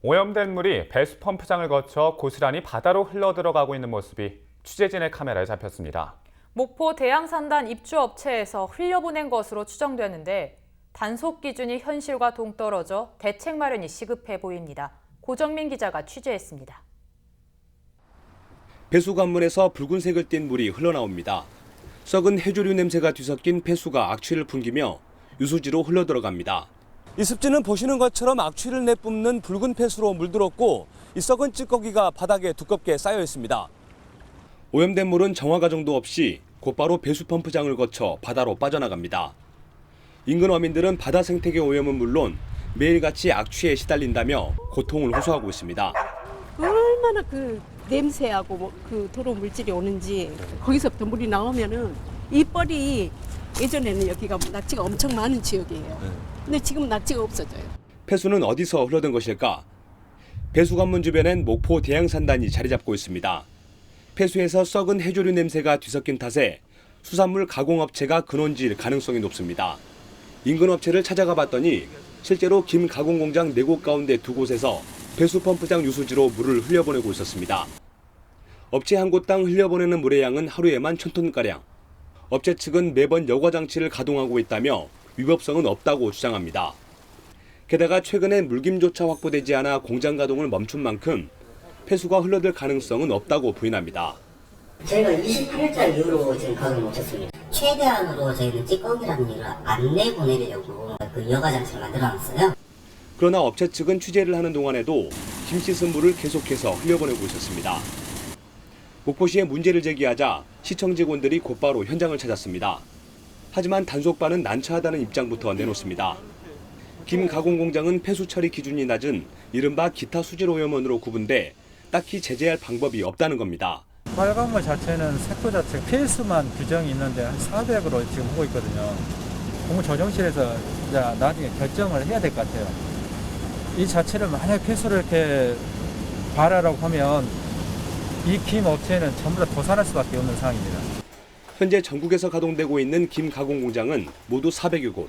오염된 물이 배수 펌프장을 거쳐 고스란히 바다로 흘러들어가고 있는 모습이 취재진의 카메라에 잡혔습니다. 목포 대양산단 입주업체에서 흘려보낸 것으로 추정되는데 단속 기준이 현실과 동떨어져 대책 마련이 시급해 보입니다. 고정민 기자가 취재했습니다. 배수관문에서 붉은색을 띤 물이 흘러나옵니다. 썩은 해조류 냄새가 뒤섞인 폐수가 악취를 풍기며 유수지로 흘러들어갑니다. 이 습지는 보시는 것처럼 악취를 내뿜는 붉은 폐수로 물들었고 이 썩은 찌꺼기가 바닥에 두껍게 쌓여 있습니다. 오염된 물은 정화 과정도 없이 곧바로 배수 펌프장을 거쳐 바다로 빠져나갑니다. 인근 어민들은 바다 생태계 오염은 물론 매일같이 악취에 시달린다며 고통을 호소하고 있습니다. 얼마나 그 냄새하고 그 도로 물질이 오는지 거기서부터 물이 나오면은 이 뻘이 예전에는 여기가 낙지가 엄청 많은 지역이에요. 근데 지금 낙지가 없어져요. 폐수는 어디서 흘러든 것일까? 배수관문 주변엔 목포 대양산단이 자리 잡고 있습니다. 폐수에서 썩은 해조류 냄새가 뒤섞인 탓에 수산물 가공업체가 근원지일 가능성이 높습니다. 인근 업체를 찾아가 봤더니 실제로 김 가공공장 4곳 가운데 2곳에서 배수 펌프장 유수지로 물을 흘려보내고 있었습니다. 업체 한 곳당 흘려보내는 물의 양은 하루에만 1000톤가량. 업체 측은 매번 여과 장치를 가동하고 있다며 위법성은 없다고 주장합니다. 게다가 최근에 물김조차 확보되지 않아 공장 가동을 멈춘 만큼 폐수가 흘러들 가능성은 없다고 부인합니다. 저희가 28일자 이후로 지금 가동을 멈췄습니다. 최대한으로 저희는 찌꺼기라는 일을 안 내보내려고 그 여과 장치를 만들어놨어요. 그러나 업체 측은 취재를 하는 동안에도 김 씻은 물을 계속해서 흘려보내고 있었습니다. 목포시에 문제를 제기하자 시청 직원들이 곧바로 현장을 찾았습니다. 하지만 단속반은 난처하다는 입장부터 내놓습니다. 김 가공 공장은 폐수 처리 기준이 낮은 이른바 기타 수질 오염원으로 구분돼 딱히 제재할 방법이 없다는 겁니다. 빨간물 자체는 색소 자체 폐수만 규정이 있는데 한 400으로 지금 하고 있거든요. 공무조정실에서 이제 나중에 결정을 해야 될 것 같아요. 이 자체를 만약 폐수를 이렇게 발하라고 하면 이 김 업체는 전부 다 도산할 수밖에 없는 상황입니다. 현재 전국에서 가동되고 있는 김 가공 공장은 모두 400여 곳.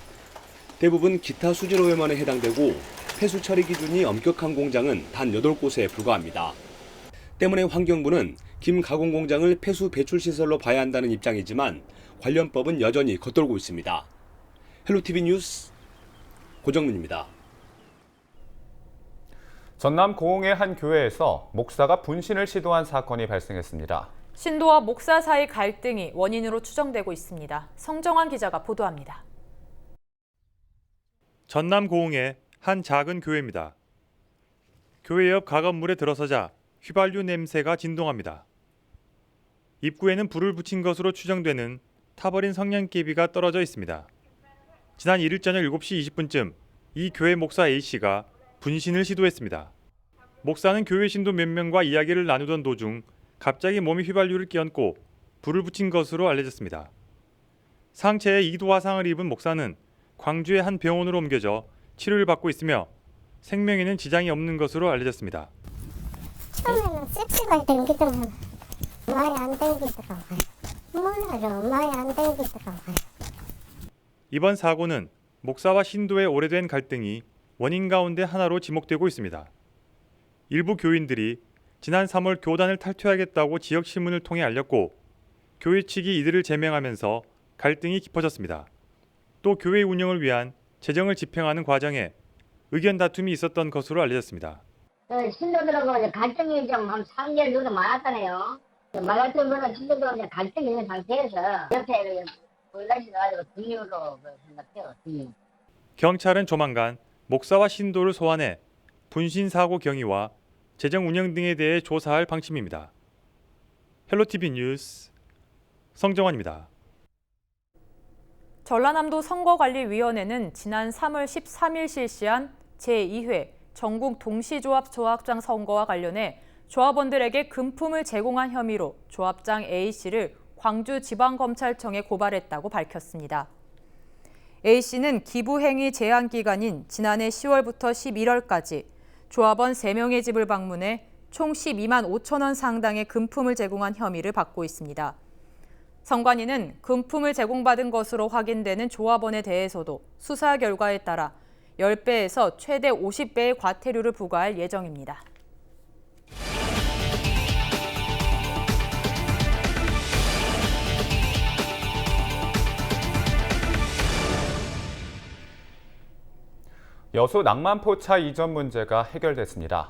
대부분 기타 수질 오염원에 해당되고 폐수 처리 기준이 엄격한 공장은 단 8곳에 불과합니다. 때문에 환경부는 김 가공 공장을 폐수 배출 시설로 봐야 한다는 입장이지만 관련법은 여전히 겉돌고 있습니다. 헬로티비 뉴스 고정민입니다. 전남 고흥의 한 교회에서 목사가 분신을 시도한 사건이 발생했습니다. 신도와 목사 사이 갈등이 원인으로 추정되고 있습니다. 성정환 기자가 보도합니다. 전남 고흥의 한 작은 교회입니다. 교회 옆 가건물에 들어서자 휘발유 냄새가 진동합니다. 입구에는 불을 붙인 것으로 추정되는 타버린 성냥개비가 떨어져 있습니다. 지난 1일 저녁 7시 20분쯤 이 교회 목사 A씨가 분신을 시도했습니다. 목사는 교회 신도 몇 명과 이야기를 나누던 도중 갑자기 몸에 휘발유를 끼얹고 불을 붙인 것으로 알려졌습니다. 상체에 2도 화상을 입은 목사는 광주의 한 병원으로 옮겨져 치료를 받고 있으며 생명에는 지장이 없는 것으로 알려졌습니다. 처음에는 섹시가 땡기더만 말이 안 땡기더라고요. 뭐라죠? 말이 안 땡기더라고요. 이번 사고는 목사와 신도의 오래된 갈등이 원인 가운데 하나로 지목되고 있습니다. 일부 교인들이 지난 3월 교단을 탈퇴하겠다고 지역신문을 통해 알렸고 교회 측이 이들을 제명하면서 갈등이 깊어졌습니다. 또 교회 운영을 위한 재정을 집행하는 과정에 의견 다툼이 있었던 것으로 알려졌습니다. 신도들하고 갈등이 좀 한 3개월 정도 많았다네요. 말할 정도는 신도들하고 갈등이 있는 상태에서 옆에 올라가서 가지고 등유로 생각해요. 등유. 경찰은 조만간 목사와 신도를 소환해 분신 사고 경위와 재정 운영 등에 대해 조사할 방침입니다. 헬로티비 뉴스 성정환입니다. 전라남도 선거관리위원회는 지난 3월 13일 실시한 제2회 전국 동시조합 조합장 선거와 관련해 조합원들에게 금품을 제공한 혐의로 조합장 A씨를 광주지방검찰청에 고발했다고 밝혔습니다. A씨는 기부행위 제한 기간인 지난해 10월부터 11월까지 조합원 3명의 집을 방문해 총 12만 5천 원 상당의 금품을 제공한 혐의를 받고 있습니다. 선관위는 금품을 제공받은 것으로 확인되는 조합원에 대해서도 수사 결과에 따라 10배에서 최대 50배의 과태료를 부과할 예정입니다. 여수 낭만포차 이전 문제가 해결됐습니다.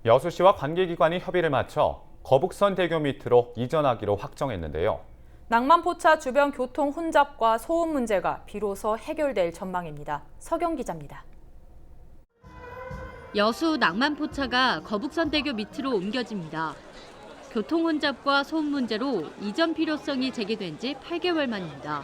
여수시와 관계기관이 협의를 마쳐 거북선대교 밑으로 이전하기로 확정했는데요. 낭만포차 주변 교통 혼잡과 소음 문제가 비로소 해결될 전망입니다. 서경 기자입니다. 여수 낭만포차가 거북선대교 밑으로 옮겨집니다. 교통 혼잡과 소음 문제로 이전 필요성이 제기된 지 8개월 만입니다.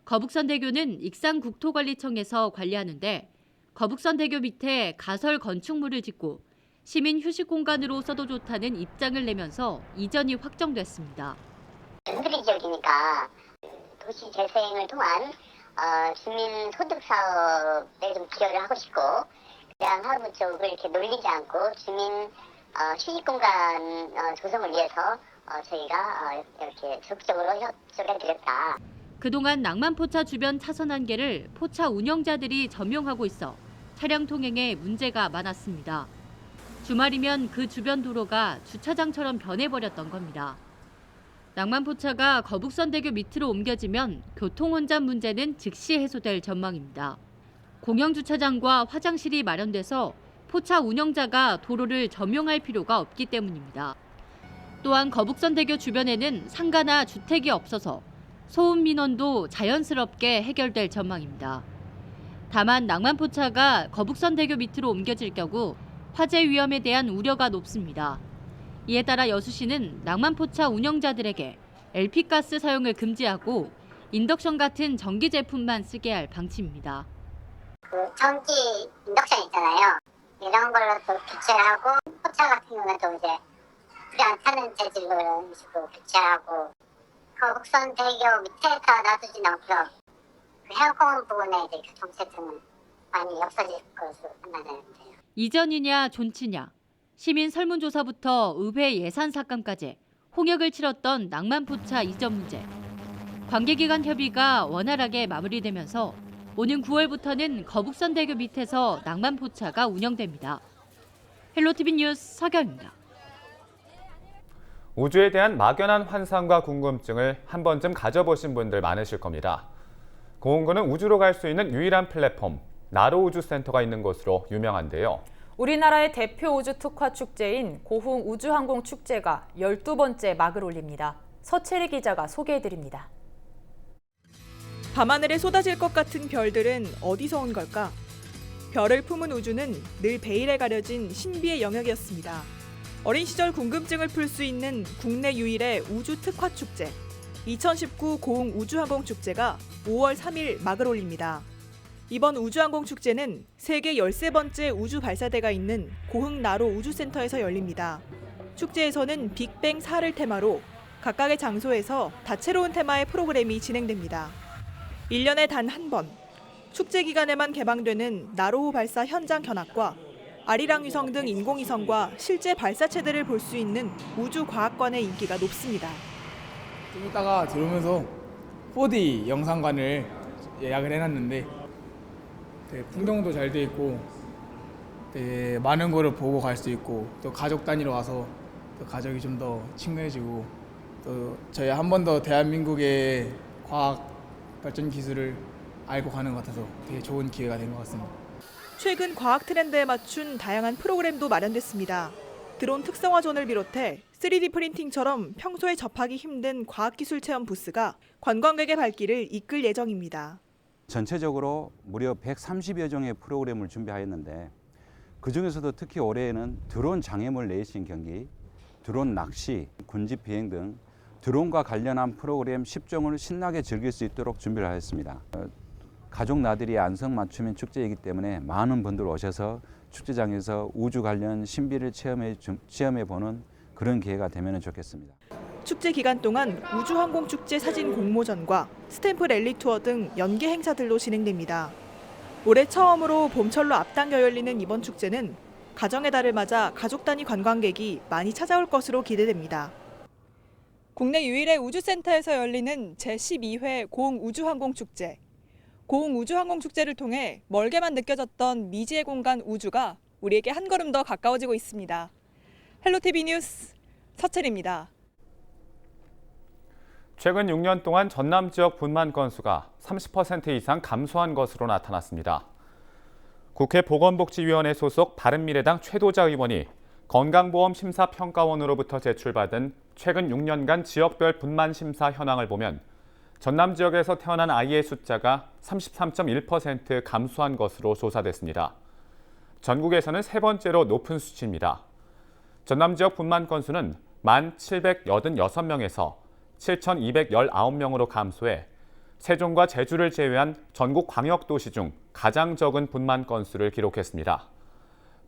거북선대교는 익산국토관리청에서 관리하는데 거북선대교 밑에 가설 건축물을 짓고 시민 휴식 공간으로 써도 좋다는 입장을 내면서 이전이 확정됐습니다. 흔들리 지역이니까 도시 재생을 통한 주민 소득 사업에 좀 기여를 하고 싶고, 그냥 하부 쪽을 이렇게 놀리지 않고 주민 휴식 공간 조성을 위해서 저희가 이렇게 적극적으로 협조를 해드렸다. 그동안 낭만포차 주변 차선 한 개를 포차 운영자들이 점용하고 있어 차량 통행에 문제가 많았습니다. 주말이면 그 주변 도로가 주차장처럼 변해버렸던 겁니다. 낭만포차가 거북선대교 밑으로 옮겨지면 교통 혼잡 문제는 즉시 해소될 전망입니다. 공영주차장과 화장실이 마련돼서 포차 운영자가 도로를 점용할 필요가 없기 때문입니다. 또한 거북선대교 주변에는 상가나 주택이 없어서 소음 민원도 자연스럽게 해결될 전망입니다. 다만 낭만포차가 거북선대교 밑으로 옮겨질 경우 화재 위험에 대한 우려가 높습니다. 이에 따라 여수시는 낭만포차 운영자들에게 LP가스 사용을 금지하고 인덕션 같은 전기 제품만 쓰게 할 방침입니다. 전기 인덕션 있잖아요. 이런 걸로 또 교체하고, 포차 같은 경우는 또 이제 불이 안 타는 재질로 이런 식으로 교체하고, 거북선대교 밑에다 놔두진 않고요. 그 해안공원 부근에 이제 교통체증은 많이 없어질 것으로 판단되는데요. 이전이냐 존치냐, 시민 설문조사부터 의회 예산 삭감까지 홍역을 치렀던 낭만포차 이전 문제. 관계기관 협의가 원활하게 마무리되면서 오는 9월부터는 거북선대교 밑에서 낭만포차가 운영됩니다. 헬로티비 뉴스 서경입니다. 우주에 대한 막연한 환상과 궁금증을 한 번쯤 가져보신 분들 많으실 겁니다. 고흥군은 우주로 갈 수 있는 유일한 플랫폼, 나로우주센터가 있는 곳으로 유명한데요. 우리나라의 대표 우주 특화 축제인 고흥 우주항공축제가 12번째 막을 올립니다. 서채리 기자가 소개해드립니다. 밤하늘에 쏟아질 것 같은 별들은 어디서 온 걸까? 별을 품은 우주는 늘 베일에 가려진 신비의 영역이었습니다. 어린 시절 궁금증을 풀 수 있는 국내 유일의 우주 특화 축제, 2019 고흥 우주항공축제가 5월 3일 막을 올립니다. 이번 우주항공축제는 세계 13번째 우주 발사대가 있는 고흥 나로 우주센터에서 열립니다. 축제에서는 빅뱅 4를 테마로 각각의 장소에서 다채로운 테마의 프로그램이 진행됩니다. 1년에 단 한 번, 축제 기간에만 개방되는 나로호 발사 현장 견학과 아리랑 위성 등 인공위성과 실제 발사체들을 볼 수 있는 우주과학관의 인기가 높습니다. 좀 이따가 들어오면서 4D 영상관을 예약을 해놨는데 되게 풍경도 잘 돼 있고 되게 많은 거를 보고 갈 수 있고, 또 가족 단위로 와서 또 가족이 좀 더 친근해지고, 또 저희 한 번 더 대한민국의 과학 발전 기술을 알고 가는 것 같아서 되게 좋은 기회가 된 것 같습니다. 최근 과학 트렌드에 맞춘 다양한 프로그램도 마련됐습니다. 드론 특성화존을 비롯해 3D 프린팅처럼 평소에 접하기 힘든 과학기술 체험 부스가 관광객의 발길을 이끌 예정입니다. 전체적으로 무려 130여 종의 프로그램을 준비하였는데, 그중에서도 특히 올해에는 드론 장애물 레이싱 경기, 드론 낚시, 군집 비행 등 드론과 관련한 프로그램 10종을 신나게 즐길 수 있도록 준비를 하였습니다. 가족 나들이 안성맞춤인 축제이기 때문에 많은 분들 오셔서 축제장에서 우주 관련 신비를 체험해보는 그런 기회가 되면 좋겠습니다. 축제 기간 동안 우주항공축제 사진 공모전과 스탬프 랠리 투어 등 연계 행사들로 진행됩니다. 올해 처음으로 봄철로 앞당겨 열리는 이번 축제는 가정의 달을 맞아 가족 단위 관광객이 많이 찾아올 것으로 기대됩니다. 국내 유일의 우주센터에서 열리는 제12회 고흥 우주항공축제. 고흥 우주항공축제를 통해 멀게만 느껴졌던 미지의 공간 우주가 우리에게 한 걸음 더 가까워지고 있습니다. 헬로티비 뉴스 서채리입니다. 최근 6년 동안 전남 지역 분만 건수가 30% 이상 감소한 것으로 나타났습니다. 국회 보건복지위원회 소속 바른미래당 최도자 의원이 건강보험 심사평가원으로부터 제출받은 최근 6년간 지역별 분만 심사 현황을 보면 전남 지역에서 태어난 아이의 숫자가 33.1% 감소한 것으로 조사됐습니다. 전국에서는 세 번째로 높은 수치입니다. 전남 지역 분만 건수는 1,786명에서 7,219명으로 감소해 세종과 제주를 제외한 전국 광역도시 중 가장 적은 분만 건수를 기록했습니다.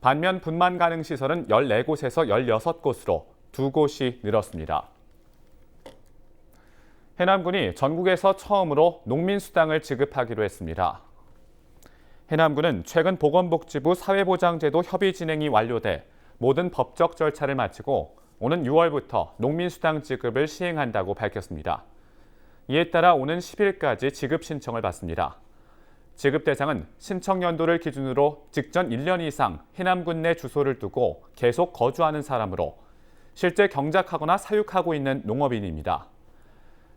반면 분만 가능 시설은 14곳에서 16곳으로 2곳이 늘었습니다. 해남군이 전국에서 처음으로 농민수당을 지급하기로 했습니다. 해남군은 최근 보건복지부 사회보장제도 협의 진행이 완료돼 모든 법적 절차를 마치고 오는 6월부터 농민수당 지급을 시행한다고 밝혔습니다. 이에 따라 오는 10일까지 지급 신청을 받습니다. 지급 대상은 신청 연도를 기준으로 직전 1년 이상 해남군 내 주소를 두고 계속 거주하는 사람으로 실제 경작하거나 사육하고 있는 농업인입니다.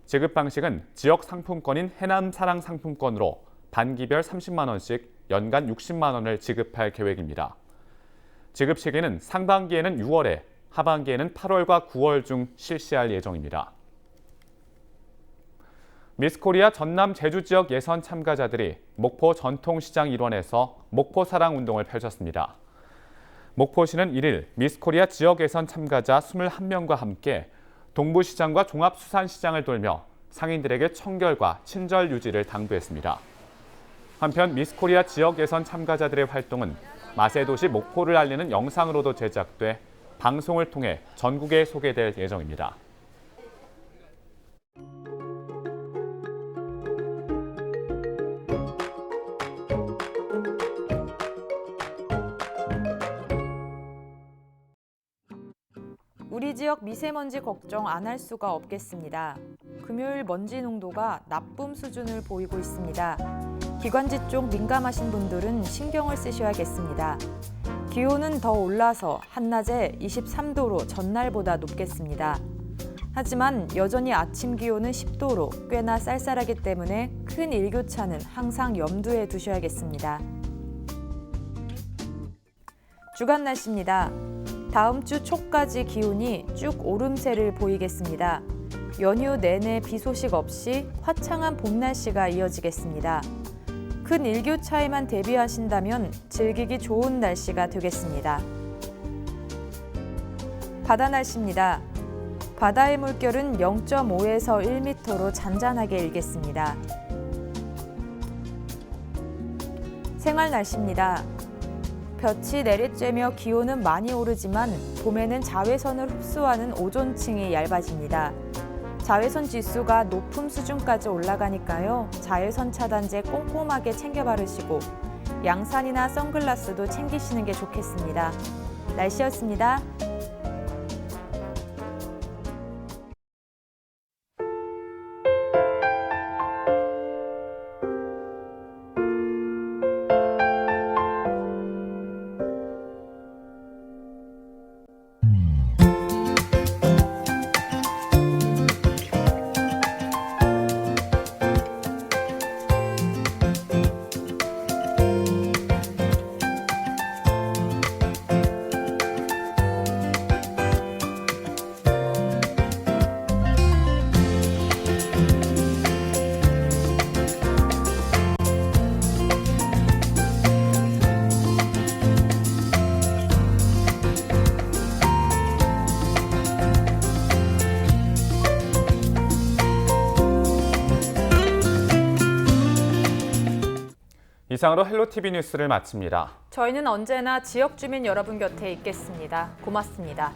지급 방식은 지역 상품권인 해남사랑 상품권으로 반기별 30만 원씩 연간 60만 원을 지급할 계획입니다. 지급 시기는 상반기에는 6월에, 하반기에는 8월과 9월 중 실시할 예정입니다. 미스코리아 전남 제주 지역 예선 참가자들이 목포 전통시장 일원에서 목포사랑 운동을 펼쳤습니다. 목포시는 1일 미스코리아 지역 예선 참가자 21명과 함께 동부시장과 종합수산시장을 돌며 상인들에게 청결과 친절 유지를 당부했습니다. 한편 미스코리아 지역 예선 참가자들의 활동은 맛의 도시 목포를 알리는 영상으로도 제작돼 방송을 통해 전국에 소개될 예정입니다. 우리 지역 미세먼지 걱정 안 할 수가 없겠습니다. 금요일 먼지 농도가 나쁨 수준을 보이고 있습니다. 기관지 쪽 민감하신 분들은 신경을 쓰셔야겠습니다. 기온은 더 올라서 한낮에 23도로 전날보다 높겠습니다. 하지만 여전히 아침 기온은 10도로 꽤나 쌀쌀하기 때문에 큰 일교차는 항상 염두에 두셔야겠습니다. 주간 날씨입니다. 다음 주 초까지 기온이 쭉 오름세를 보이겠습니다. 연휴 내내 비 소식 없이 화창한 봄 날씨가 이어지겠습니다. 큰 일교차에만 대비하신다면 즐기기 좋은 날씨가 되겠습니다. 바다 날씨입니다. 바다의 물결은 0.5에서 1m로 잔잔하게 일겠습니다. 생활 날씨입니다. 볕이 내리쬐며 기온은 많이 오르지만 봄에는 자외선을 흡수하는 오존층이 얇아집니다. 자외선 지수가 높음 수준까지 올라가니까요. 자외선 차단제 꼼꼼하게 챙겨 바르시고 양산이나 선글라스도 챙기시는 게 좋겠습니다. 날씨였습니다. 이상으로 헬로티비 뉴스를 마칩니다. 저희는 언제나 지역 주민 여러분 곁에 있겠습니다. 고맙습니다.